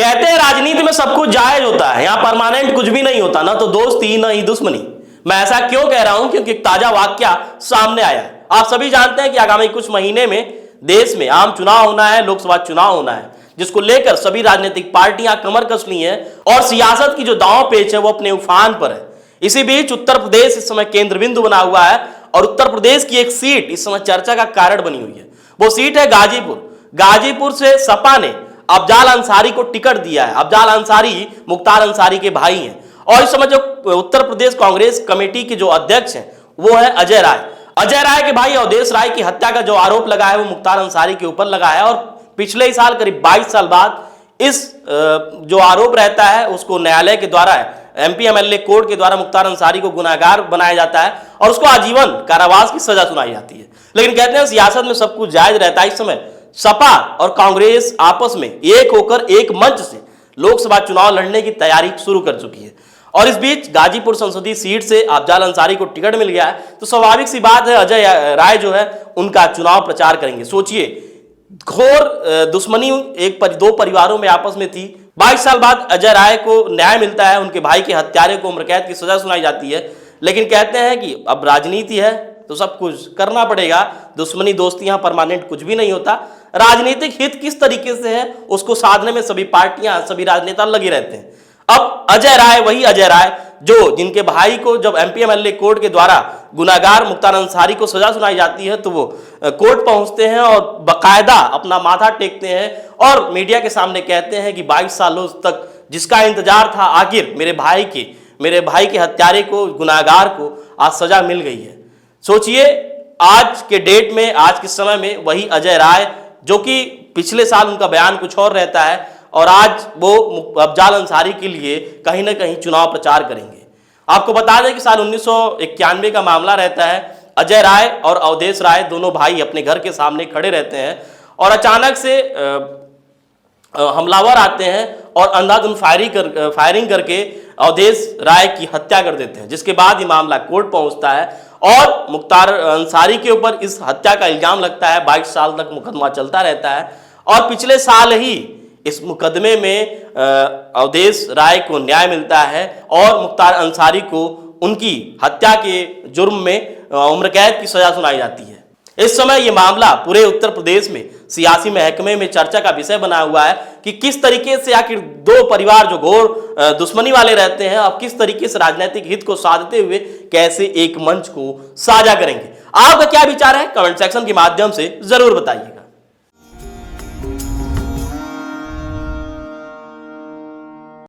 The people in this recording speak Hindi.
कहते हैं राजनीति में सब कुछ जायज होता है, यहां परमानेंट कुछ भी नहीं होता, ना तो दोस्ती ना ही दुश्मनी। मैं ऐसा क्यों कह रहा हूं? क्योंकि एक ताजा वाकया सामने आया। आप सभी जानते हैं कि आगामी कुछ महीने में देश में आम चुनाव होना है, लोकसभा चुनाव होना है, जिसको लेकर सभी राजनीतिक पार्टियां कमर कस ली हैं और सियासत की जो दांव पेच है वो अपने उफान पर है। इसी बीच उत्तर प्रदेश इस समय केंद्र बिंदु बना हुआ है और उत्तर प्रदेश की एक सीट इस समय चर्चा का कारण बनी हुई है। वो सीट है गाजीपुर। गाजीपुर से सपा ने अफजाल अंसारी को टिकट दिया है। अफजाल अंसारी मुख्तार अंसारी के भाई हैं और इस समय जो उत्तर प्रदेश कांग्रेस कमेटी के जो अध्यक्ष हैं वो है अजय राय। अजय राय के भाई अवधेश राय की हत्या का जो आरोप लगा है वो मुख्तार अंसारी के ऊपर लगा है और पिछले ही साल करीब 22 साल बाद इस जो आरोप रहता है उसको न्यायालय के द्वारा एमपी एमएलए कोर्ट के द्वारा मुख्तार अंसारी को गुनाहगार बनाया जाता है और उसको आजीवन कारावास की सजा सुनाई जाती है। लेकिन कहते हैं सियासत में सब कुछ जायज रहता है। इस समय सपा और कांग्रेस आपस में एक होकर एक मंच से लोकसभा चुनाव लड़ने की तैयारी शुरू कर चुकी है और इस बीच गाजीपुर संसदीय सीट से अफजाल अंसारी को टिकट मिल गया है तो स्वाभाविक सी बात है अजय राय जो है उनका चुनाव प्रचार करेंगे। सोचिए, घोर दुश्मनी दो परिवारों में आपस में थी। 22 साल बाद अजय राय को न्याय मिलता है, उनके भाई के हत्यारे को उम्र कैद की सजा सुनाई जाती है। लेकिन कहते हैं कि अब राजनीति है तो सब कुछ करना पड़ेगा, दुश्मनी दोस्ती यहां परमानेंट कुछ भी नहीं होता। राजनीतिक हित किस तरीके से है उसको साधने में सभी पार्टियां सभी राजनेता लगे रहते हैं। अब अजय राय वही अजय राय जो जिनके भाई को जब एमपी एमएलए कोर्ट के द्वारा गुनाहगार मुख्तार अंसारी को सजा सुनाई जाती है तो वो कोर्ट पहुंचते हैं और बकायदा अपना माथा टेकते हैं और मीडिया के सामने कहते हैं कि 22 सालों तक जिसका इंतजार था आखिर मेरे भाई के हत्यारे को गुनाहगार को आज सजा मिल गई है। सोचिए, आज के डेट में आज के समय में वही अजय राय जो कि पिछले साल उनका बयान कुछ और रहता है और आज वो अफजाल अंसारी के लिए कहीं ना कहीं चुनाव प्रचार करेंगे। आपको बता दें कि साल 1991 का मामला रहता है। अजय राय और अवधेश राय दोनों भाई अपने घर के सामने खड़े रहते हैं और अचानक से हमलावर आते हैं और अंधाधुंध फायरिंग करके अवधेश राय की हत्या कर देते हैं, जिसके बाद ये मामला कोर्ट पहुंचता है और मुख्तार अंसारी के ऊपर इस हत्या का इल्जाम लगता है। 22 साल तक मुकदमा चलता रहता है और पिछले साल ही इस मुकदमे में अवधेश राय को न्याय मिलता है और मुख्तार अंसारी को उनकी हत्या के जुर्म में उम्र कैद की सजा सुनाई जाती है। इस समय यह मामला पूरे उत्तर प्रदेश में सियासी महकमे में चर्चा का विषय बना हुआ है कि किस तरीके से आखिर दो परिवार जो घोर दुश्मनी वाले रहते हैं अब किस तरीके से राजनीतिक हित को साधते हुए कैसे एक मंच को साझा करेंगे। आपका क्या विचार है कमेंट सेक्शन के माध्यम से जरूर बताइएगा।